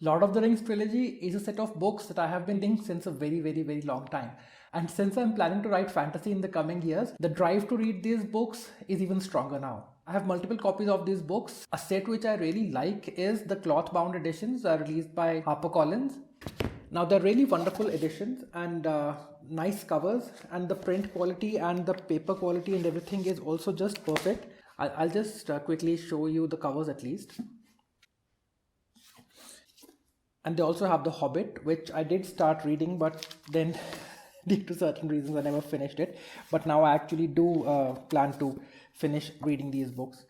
Lord of the Rings trilogy is a set of books that I have been reading since a very long time. And since I'm planning to write fantasy in the coming years, the drive to read these books is even stronger now. I have multiple copies of these books. A set which I really like is the cloth bound editions released by HarperCollins. Now they're really wonderful editions and nice covers, and the print quality and the paper quality and everything is also just perfect. I'll just quickly show you the covers at least. And they also have The Hobbit, which I did start reading, but then due to certain reasons I never finished it. But now I actually do plan to finish reading these books.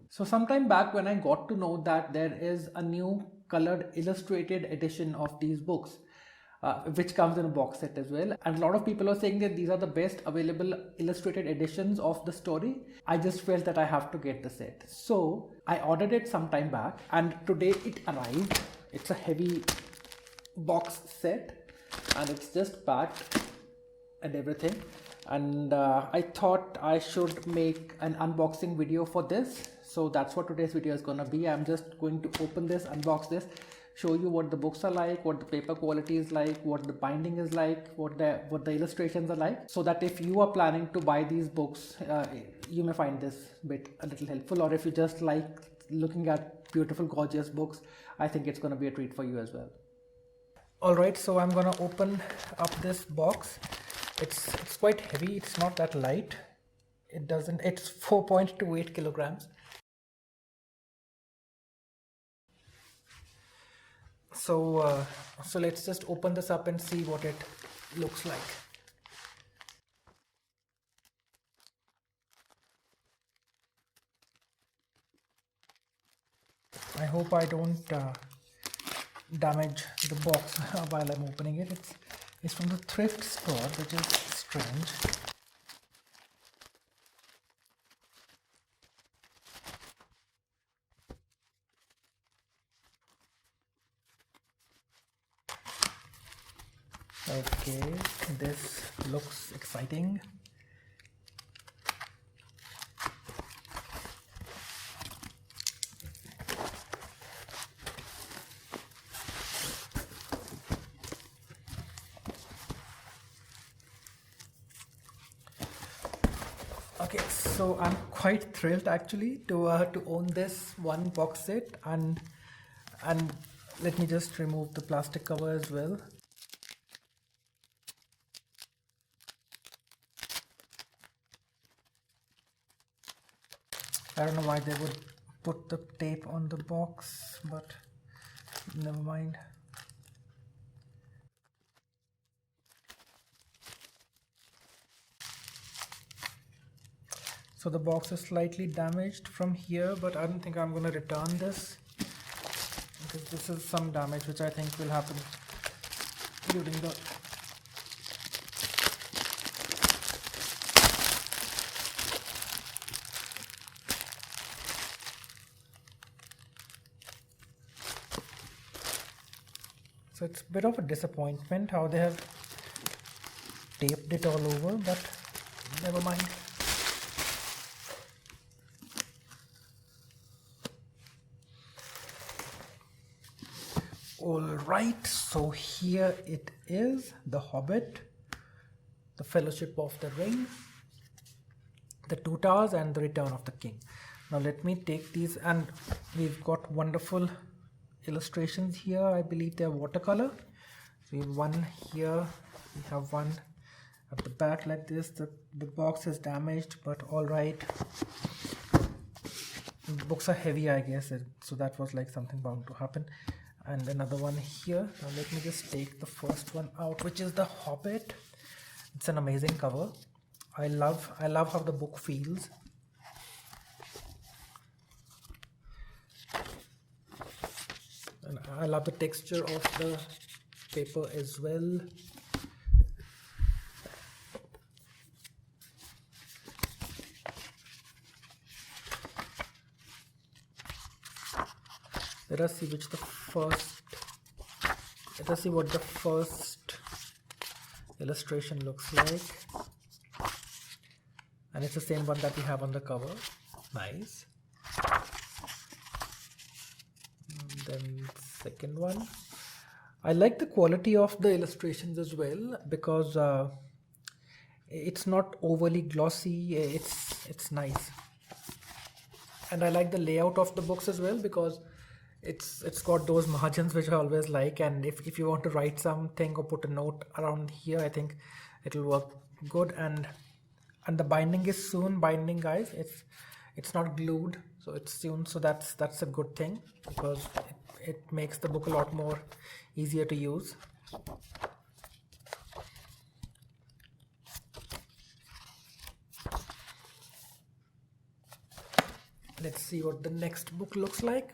So sometime back when I got to know that there is a new colored illustrated edition of these books, which comes in a box set as well, and a lot of people are saying that these are the best available illustrated editions of the story. I just felt that I have to get the set, so I ordered it some time back and today it arrived. It's a heavy box set and it's just packed and everything, and I thought I should make an unboxing video for this. So that's what today's video is gonna be. I'm just going to open this, unbox this, show you what the books are like, what the paper quality is like, what the binding is like, what the illustrations are like, so that if you are planning to buy these books, you may find this bit a little helpful, or if you just like looking at beautiful gorgeous books, I think it's going to be a treat for you as well. Alright, so I'm going to open up this box. It's quite heavy, it's not that light. It's 4.28 kilograms. So let's just open this up and see what it looks like. I hope I don't damage the box while I'm opening it. It's from the thrift store, which is strange. Okay, this looks exciting. Okay, so I'm quite thrilled actually to own this one box set, and let me just remove the plastic cover as well. I don't know why they would put the tape on the box, but never mind. So the box is slightly damaged from here, but I don't think I'm going to return this, because this is some damage which I think will happen during the So it's a bit of a disappointment how they have taped it all over, but never mind. Alright, so here it is, The Hobbit, The Fellowship of the Ring, The Two Towers, and The Return of the King. Now let me take these, and we've got wonderful illustrations here. I believe they're watercolor. So we have one here, we have one at the back like this. The box is damaged, but alright. The books are heavy, I guess, so that was like something bound to happen. And another one here. Now let me just take the first one out, which is The Hobbit. It's an amazing cover. I love how the book feels. And I love the texture of the paper as well. Let us see what the first illustration looks like. And it's the same one that we have on the cover. Nice. And then second one. I like the quality of the illustrations as well because it's not overly glossy. It's nice, and I like the layout of the books as well because it's got those margins which I always like. And if you want to write something or put a note around here, I think it'll work good. And the binding is sewn binding, guys. It's not glued, so it's sewn. So that's a good thing because it makes the book a lot more easier to use. Let's see what the next book looks like.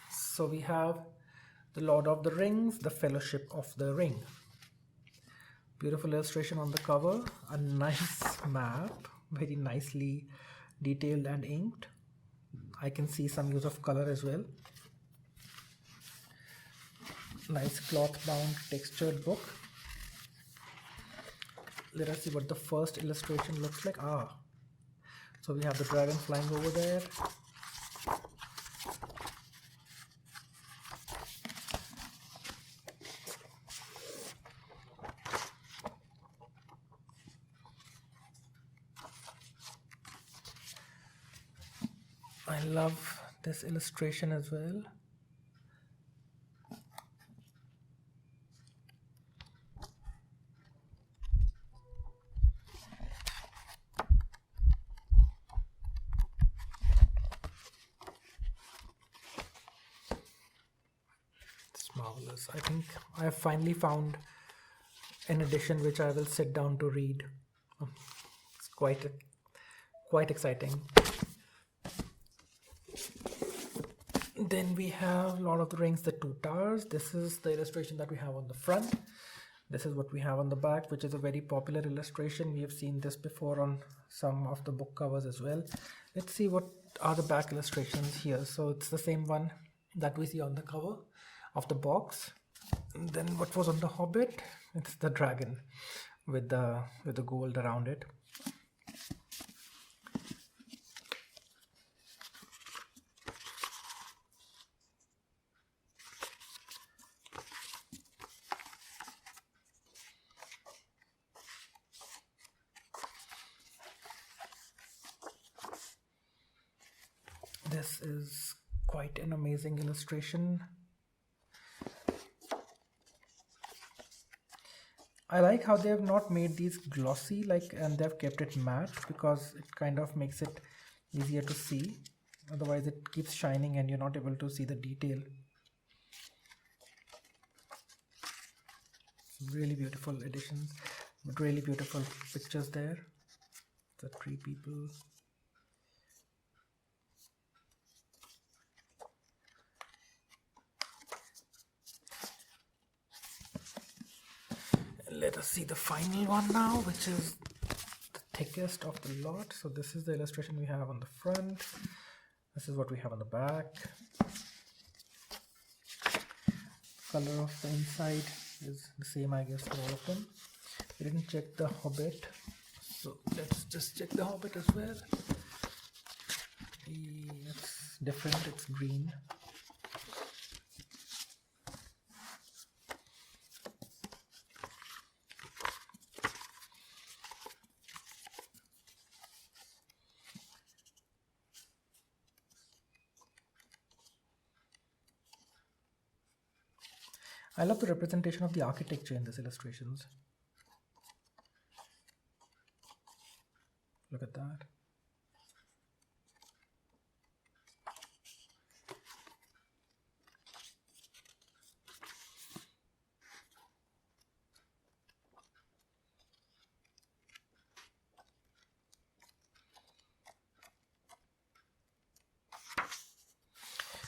So we have The Lord of the Rings, The Fellowship of the Ring. Beautiful illustration on the cover, a nice map, very nicely detailed and inked. I can see some use of color as well. Nice cloth bound textured book. Let us see what the first illustration looks like. So we have the dragon flying over there. I love this illustration as well. It's marvelous. I think I have finally found an edition which I will sit down to read. It's quite exciting. Then we have Lord of the Rings, The Two Towers. This is the illustration that we have on the front. This is what we have on the back, which is a very popular illustration. We have seen this before on some of the book covers as well. Let's see what are the back illustrations here. So it's the same one that we see on the cover of the box. And then what was on the Hobbit? It's the dragon with the gold around it. This is quite an amazing illustration. I like how they have not made these glossy and they've kept it matte because it kind of makes it easier to see. Otherwise it keeps shining and you're not able to see the detail. Really beautiful editions, but really beautiful pictures there. The three people. Let us see the final one now, which is the thickest of the lot. So this is the illustration we have on the front. This is what we have on the back. Color of the inside is the same, I guess, for all of them. We didn't check the Hobbit, so let's just check the Hobbit as well. It's different, it's green. I love the representation of the architecture in these illustrations. Look at that.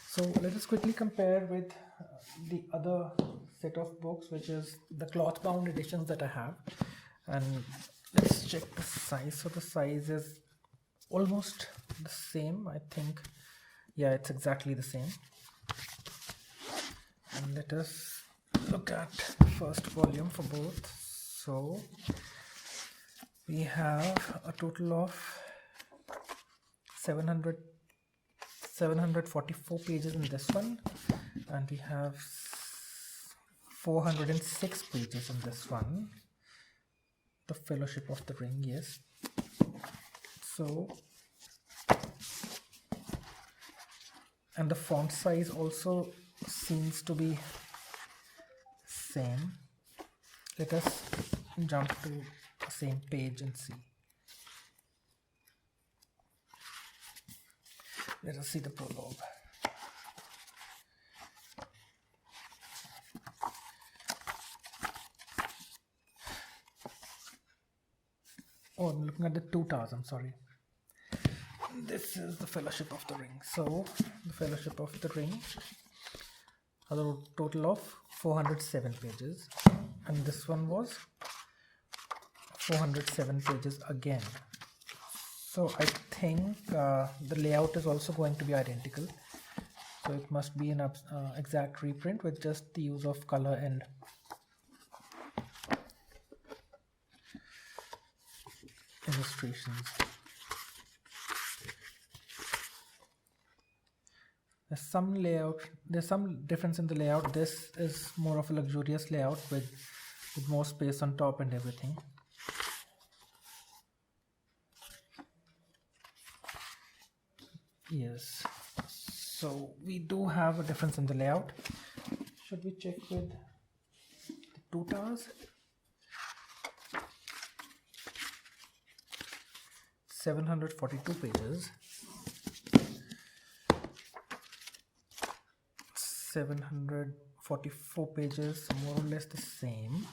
So let us quickly compare with the other set of books, which is the cloth bound editions that I have, and let's check the size. So the size is almost the same, I think. Yeah, it's exactly the same. And let us look at the first volume for both. So we have a total of 744 pages in this one, and we have 406 pages in this one. The Fellowship of the Ring, yes. So, and the font size also seems to be same. Let us jump to the same page and see. Let us see the prologue. Oh, I'm looking at the two towers, I'm sorry. This is the Fellowship of the Ring. So, the Fellowship of the Ring has a total of 407 pages, and this one was 407 pages again. So I think the layout is also going to be identical. So it must be an exact reprint with just the use of color and illustrations. There's some difference in the layout. This is more of a luxurious layout with more space on top and everything. Yes, so we do have a difference in the layout. Should we check with the two towers? 742 pages. 744 pages, more or less the same.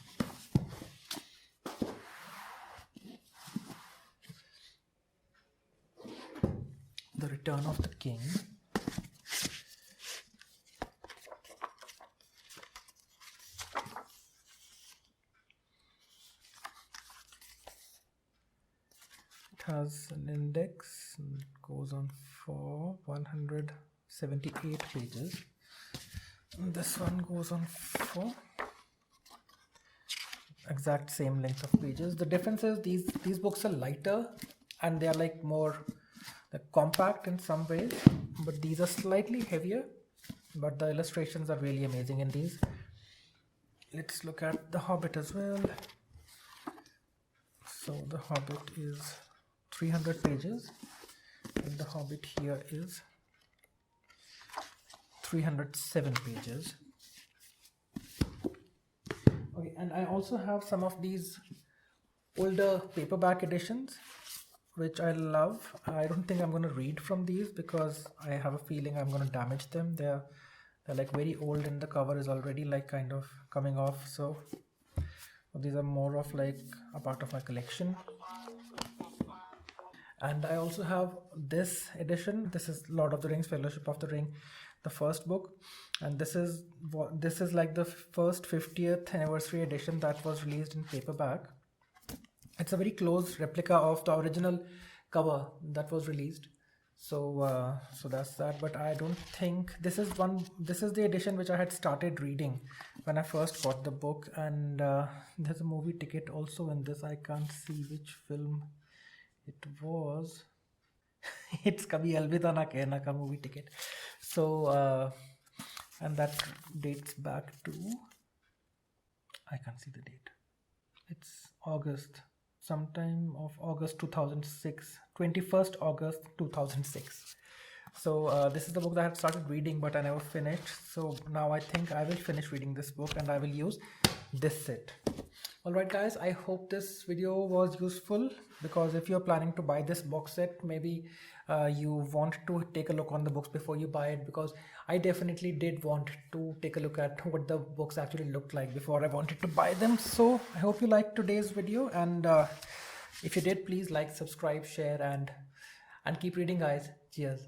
The Return of the King. It has an index and it goes on for 178 pages. This one goes on for exact same length of pages. The difference is these books are lighter and they are like more compact in some ways, but these are slightly heavier, but the illustrations are really amazing in these. Let's look at the Hobbit as well. So the Hobbit is 300 pages and the Hobbit here is 307 pages. Okay, and I also have some of these older paperback editions which I love. I don't think I'm going to read from these because I have a feeling I'm going to damage them. They're like very old and the cover is already like kind of coming off, so these are more of like a part of my collection. And I also have this edition. This is Lord of the Rings, Fellowship of the Ring, the first book, and this is like the first 50th anniversary edition that was released in paperback. It's a very close replica of the original cover that was released. So that's that. But I don't think this is the edition which I had started reading when I first got the book. And there's a movie ticket also in this. I can't see which film it was. It's Kabhi Alvida Na Kehna ka movie ticket. So and that dates back to, I can't see the date. It's August. Sometime of August 2006, 21st August 2006. So this is the book that I had started reading but I never finished. So now I think I will finish reading this book and I will use this set. Alright guys, I hope this video was useful, because if you're planning to buy this box set, maybe you want to take a look on the books before you buy it, because I definitely did want to take a look at what the books actually looked like before I wanted to buy them. So I hope you liked today's video, and if you did, please like, subscribe, share, and keep reading guys. Cheers.